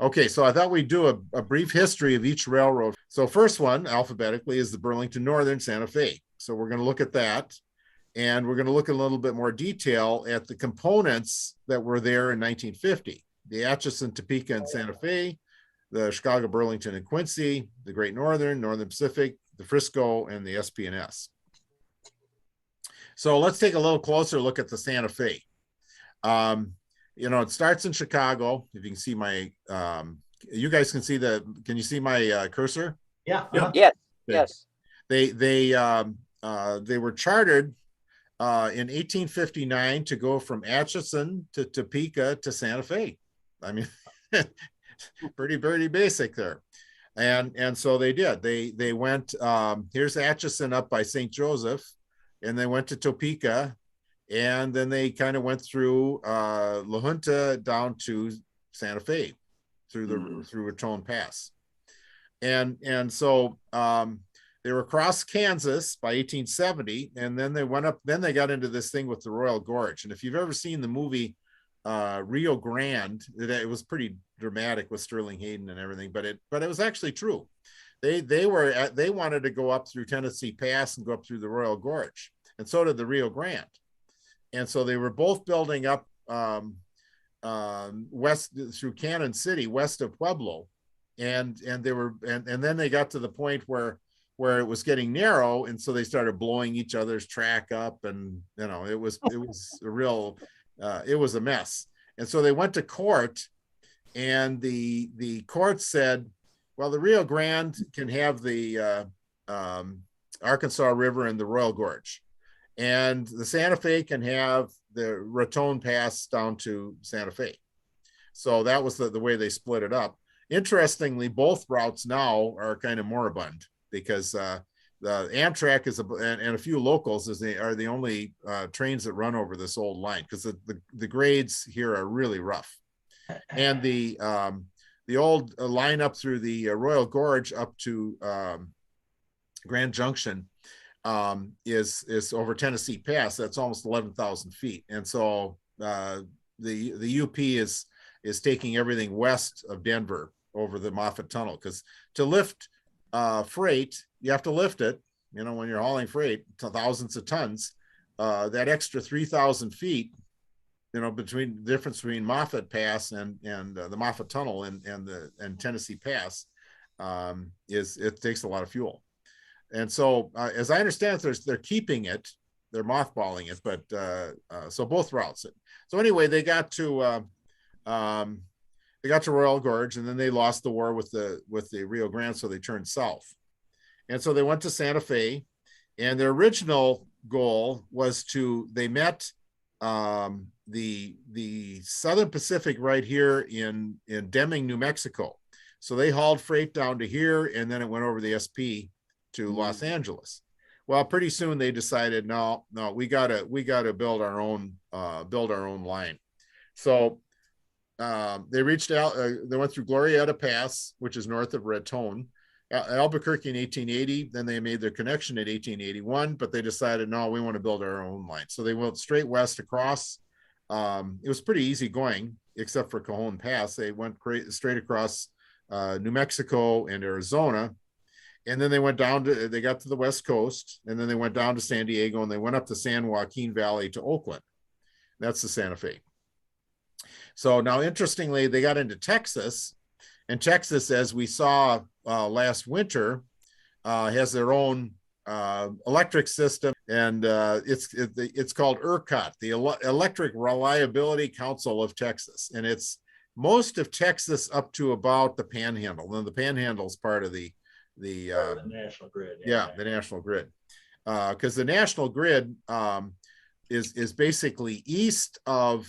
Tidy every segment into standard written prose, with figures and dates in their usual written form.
Okay, so I thought we'd do a brief history of each railroad. So first one, alphabetically, is the Burlington Northern Santa Fe. So we're going to look at that, and we're going to look in a little bit more detail at the components that were there in 1950. The Atchison, Topeka, and Santa Fe, the Chicago, Burlington, and Quincy, the Great Northern, Northern Pacific, the Frisco, and the SP&S. So let's take a little closer look at the Santa Fe. It starts in Chicago. If you can see my, you guys can see can you see my cursor? Yeah. Yes. Okay. Yes. They were chartered in 1859 to go from Atchison to Topeka to Santa Fe. I mean, pretty basic there. And so they did. They went, here's Atchison up by St. Joseph, and they went to Topeka, and then they kind of went through La Junta down to Santa Fe through Raton Pass. And so they were across Kansas by 1870, and then they went up, then they got into this thing with the Royal Gorge. And if you've ever seen the movie Rio Grande, it was pretty dramatic with Sterling Hayden and everything, but it was actually true. They wanted to go up through Tennessee Pass and go up through the Royal Gorge, and so did the Rio Grande. And so they were both building up west through Cannon City, west of Pueblo, and then they got to the point where it was getting narrow, and so they started blowing each other's track up, and it was a real it was a mess. And so they went to court, and the court said, well, the Rio Grande can have the Arkansas River and the Royal Gorge, and the Santa Fe can have the Raton Pass down to Santa Fe. So that was the way they split it up. Interestingly, both routes now are kind of moribund, because the Amtrak and a few locals are the only trains that run over this old line, because the grades here are really rough. And the old line up through the Royal Gorge up to Grand Junction is over Tennessee Pass. That's almost 11,000 feet. And so the UP is taking everything west of Denver over the Moffett Tunnel, because to lift freight, you have to lift it, when you're hauling freight to thousands of tons, that extra 3,000 feet, between the difference between Moffett Pass and the Moffett Tunnel and Tennessee Pass, it takes a lot of fuel. And so as I understand it, they're keeping it, they're mothballing it, but so both routes. So anyway, they got to Royal Gorge, and then they lost the war with the Rio Grande, so they turned south. And so they went to Santa Fe, and their original goal was they met the Southern Pacific right here in Deming, New Mexico. So they hauled freight down to here, and then it went over the SP to Los Angeles. Well, pretty soon they decided, no, we gotta build our own line. So they reached out, they went through Glorieta Pass, which is north of Raton, Albuquerque in 1880. Then they made their connection in 1881, but they decided, no, we want to build our own line. So they went straight west across. It was pretty easy going, except for Cajon Pass. They went straight across New Mexico and Arizona. And then they got to the West Coast, and then they went down to San Diego, and they went up the San Joaquin Valley to Oakland. That's the Santa Fe. So now, interestingly, they got into Texas, and Texas, as we saw last winter, has their own electric system, and it's called ERCOT, the Electric Reliability Council of Texas, and it's most of Texas up to about the Panhandle. And the Panhandle is part of the national grid. The national grid, because the national grid is basically east of.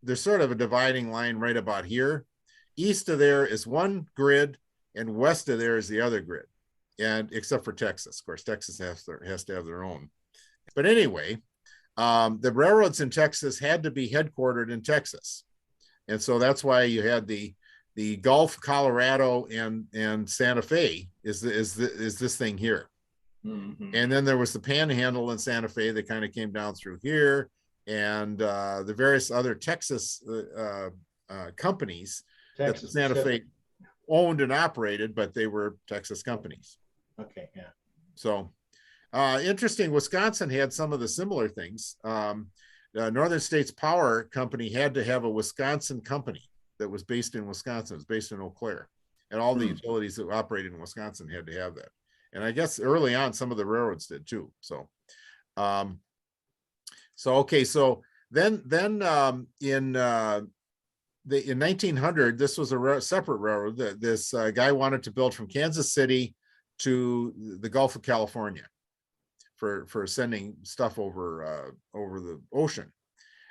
There's sort of a dividing line right about here. East of there is one grid, and west of there is the other grid, and except for Texas. Of course, Texas has to have their own. But anyway, the railroads in Texas had to be headquartered in Texas, and so that's why you had the Gulf, Colorado, and Santa Fe is this thing here. Mm-hmm. And then there was the Panhandle in Santa Fe that kind of came down through here, and the various other Texas companies. Texas that Santa Fe, owned and operated, but they were Texas companies. Okay, yeah. So interesting. Wisconsin had some of the similar things. Northern States Power Company had to have a Wisconsin company that was based in Wisconsin. It was based in Eau Claire, and all the utilities that operated in Wisconsin had to have that. And I guess early on, some of the railroads did too. So, okay. So then in 1900, this was a separate railroad. This guy wanted to build from Kansas City to the Gulf of California for sending stuff over the ocean.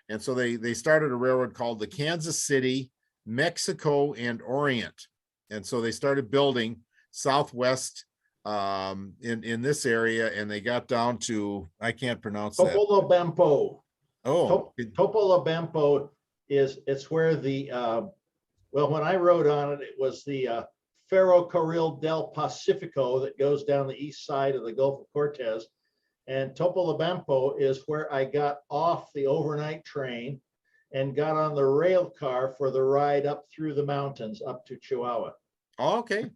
And so they started a railroad called the Kansas City, Mexico, and Orient. And so they started building southwest in this area, and they got down to, I can't pronounce that. Topolobampo. Oh, Topolobampo it's where the well, when I rode on it, it was the Ferrocarril del Pacifico that goes down the east side of the Gulf of Cortez. And Topolobampo is where I got off the overnight train and got on the rail car for the ride up through the mountains up to Chihuahua. oh, okay.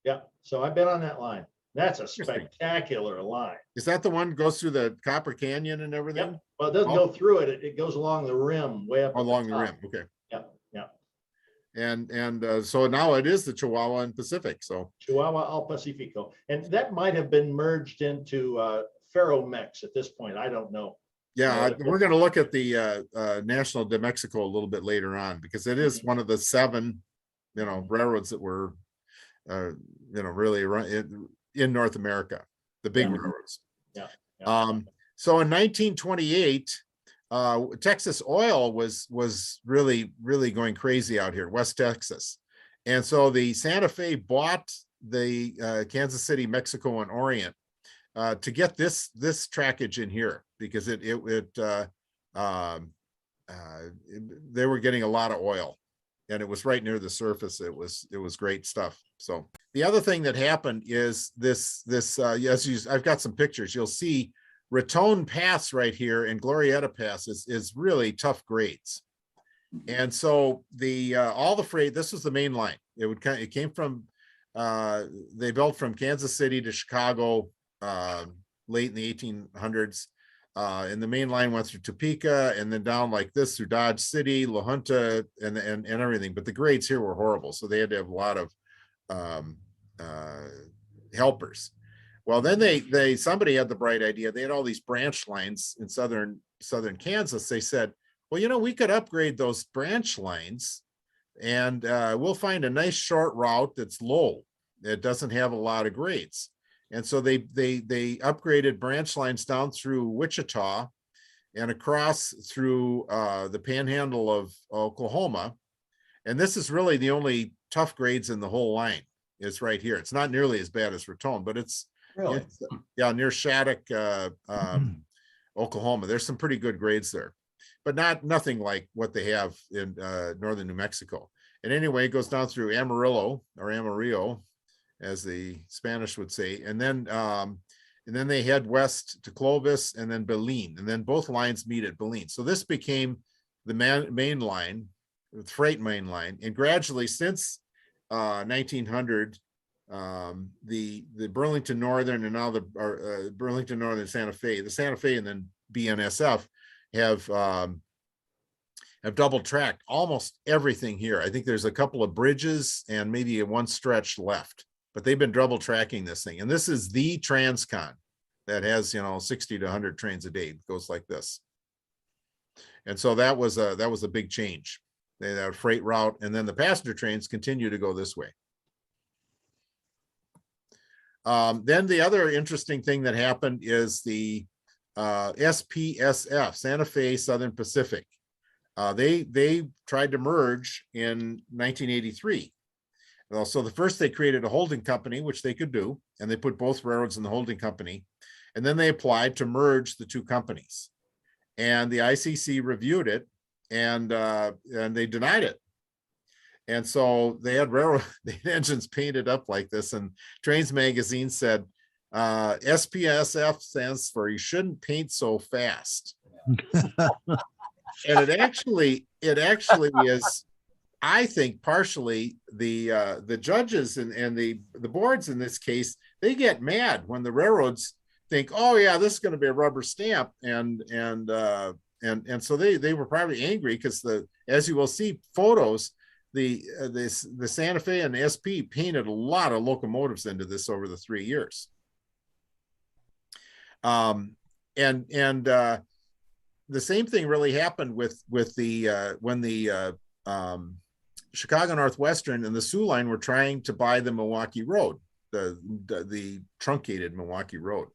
Yeah, so I've been on that line. That's a spectacular line. Is that the one that goes through the Copper Canyon and everything? Yep. Well, it doesn't go through it. It goes along the rim, way up along the rim. Okay. Yeah, yeah. And so now it is the Chihuahua and Pacific. So Chihuahua al Pacifico, and that might have been merged into Ferromex at this point. I don't know. Yeah, we're going to look at the National de Mexico a little bit later on, because it is one of the 7, railroads that were, really in North America, the big railroads. Yeah. So in 1928, Texas Oil was really going crazy out here, West Texas, and so the Santa Fe bought the Kansas City, Mexico, and Orient to get this trackage in here, because they were getting a lot of oil, and it was right near the surface. It was great stuff. So the other thing that happened is this I've got some pictures. You'll see Raton Pass right here and Glorieta Pass is really tough grades. And so all the freight, this was the main line. It came from they built from Kansas City to Chicago late in the 1800s. And the main line went through Topeka and then down like this through Dodge City, La Junta, and everything. But the grades here were horrible, so they had to have a lot of helpers. Well, then somebody had the bright idea. They had all these branch lines in southern Kansas. They said, well, we could upgrade those branch lines, and we'll find a nice short route that's low. It doesn't have a lot of grades. And so they upgraded branch lines down through Wichita and across through the panhandle of Oklahoma. And this is really the only tough grades in the whole line. It's right here. It's not nearly as bad as Raton, but it's near Shattuck, Oklahoma. There's some pretty good grades there, but nothing like what they have in northern New Mexico. And anyway, it goes down through Amarillo, or Amarillo, as the Spanish would say, and then they head west to Clovis and then Belin, and then both lines meet at Belin. So this became the main line, the freight main line, and gradually since 1900, the Burlington Northern and now the Burlington Northern Santa Fe, the Santa Fe and then BNSF have double tracked almost everything here. I think there's a couple of bridges and maybe one stretch left, but they've been double tracking this thing. And this is the Transcon that has 60 to 100 trains a day. It goes like this. And so that was a big change. They had a freight route, and then the passenger trains continue to go this way. Then the other interesting thing that happened is the SPSF, Santa Fe Southern Pacific. They tried to merge in 1983. So the first they created a holding company, which they could do, and they put both railroads in the holding company. And then they applied to merge the two companies. And the ICC reviewed it, and they denied it. And so they had engines painted up like this. And Trains Magazine said, SPSF stands for "You shouldn't paint so fast." And it actually is I think partially the judges and the boards in this case, they get mad when the railroads think, oh yeah, this is going to be a rubber stamp, and so they were probably angry because as you will see photos, the Santa Fe and the SP painted a lot of locomotives into this over the 3 years. The same thing really happened with the when the Chicago Northwestern and the Soo Line were trying to buy the Milwaukee Road, the truncated Milwaukee Road,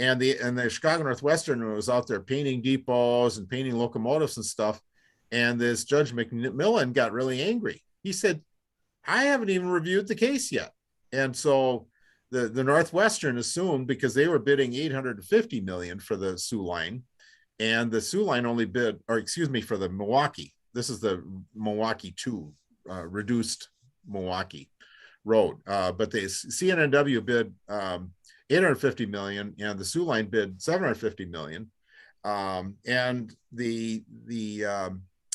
and the Chicago Northwestern was out there painting depots and painting locomotives and stuff. And this Judge McMillan got really angry. He said, "I haven't even reviewed the case yet." And so the Northwestern assumed, because they were bidding $850 million for the Soo Line, and the Soo Line only bid, or excuse me, for the Milwaukee. This is the Milwaukee 2, reduced Milwaukee Road. But the CNNW bid $850 million, and the Soo Line bid $750 million. And the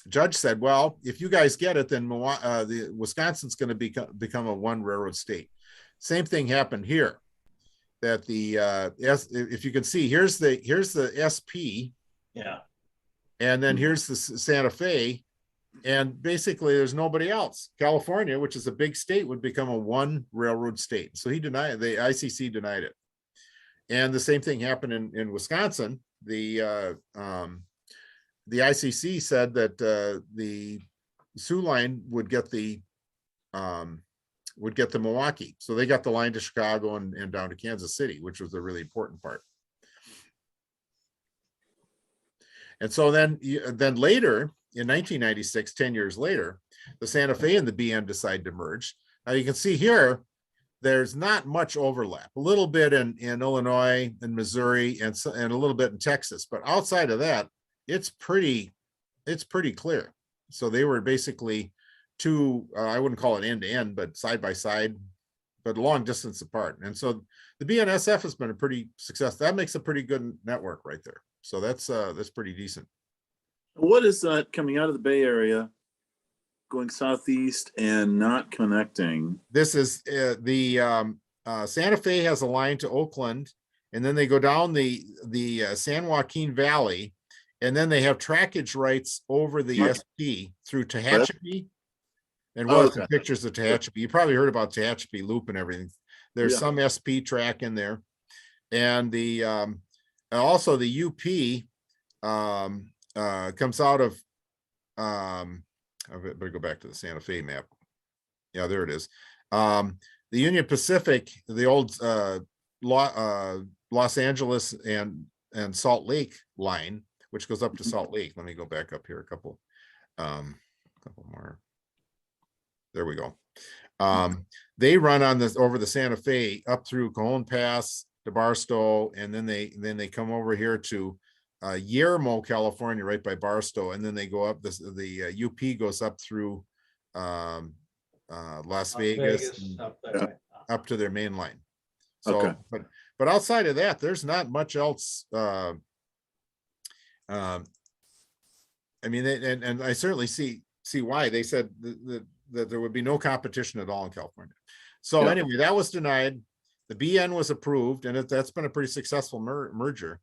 judge said, "Well, if you guys get it, then the Wisconsin's going to become a one railroad state." Same thing happened here. That if you can see, here's the SP, Yeah, and then here's the Santa Fe, and basically there's nobody else. California, which is a big state, would become a one railroad state. So he denied, the ICC denied it. And the same thing happened in Wisconsin. The ICC said that the Soo Line would get the Milwaukee. So they got the line to Chicago and down to Kansas City, which was the really important part. And so then later in 1996, 10 years later, the Santa Fe and the BN decide to merge. Now you can see here, there's not much overlap, a little bit in Illinois and Missouri and a little bit in Texas, but outside of that, it's pretty clear. So they were basically two, I wouldn't call it end to end, but side by side, but long distance apart. And so the BNSF has been a pretty successful. That makes a pretty good network right there. So that's pretty decent. What is that coming out of the Bay Area, going southeast and not connecting? This is the Santa Fe has a line to Oakland, and then they go down the San Joaquin Valley, and then they have trackage rights over the SP through Tehachapi. And we'll have some pictures of Tehachapi. You probably heard about Tehachapi Loop and everything. There's some SP track in there, and the also the UP comes out of. I better go back to the Santa Fe map. Yeah, there it is. The Union Pacific, the old Los Angeles and Salt Lake line, which goes up to Salt Lake. Let me go back up here a couple more. There we go. They run on this over the Santa Fe up through Cajon Pass to Barstow, and then they come over here to Yermo, California, right by Barstow, and then they go up the UP goes up through Las Vegas up to their main line. So, but outside of that, there's not much else. I mean, and I certainly see why they said that there would be no competition at all in California. So anyway, that was denied. The BN was approved, and that's been a pretty successful merger.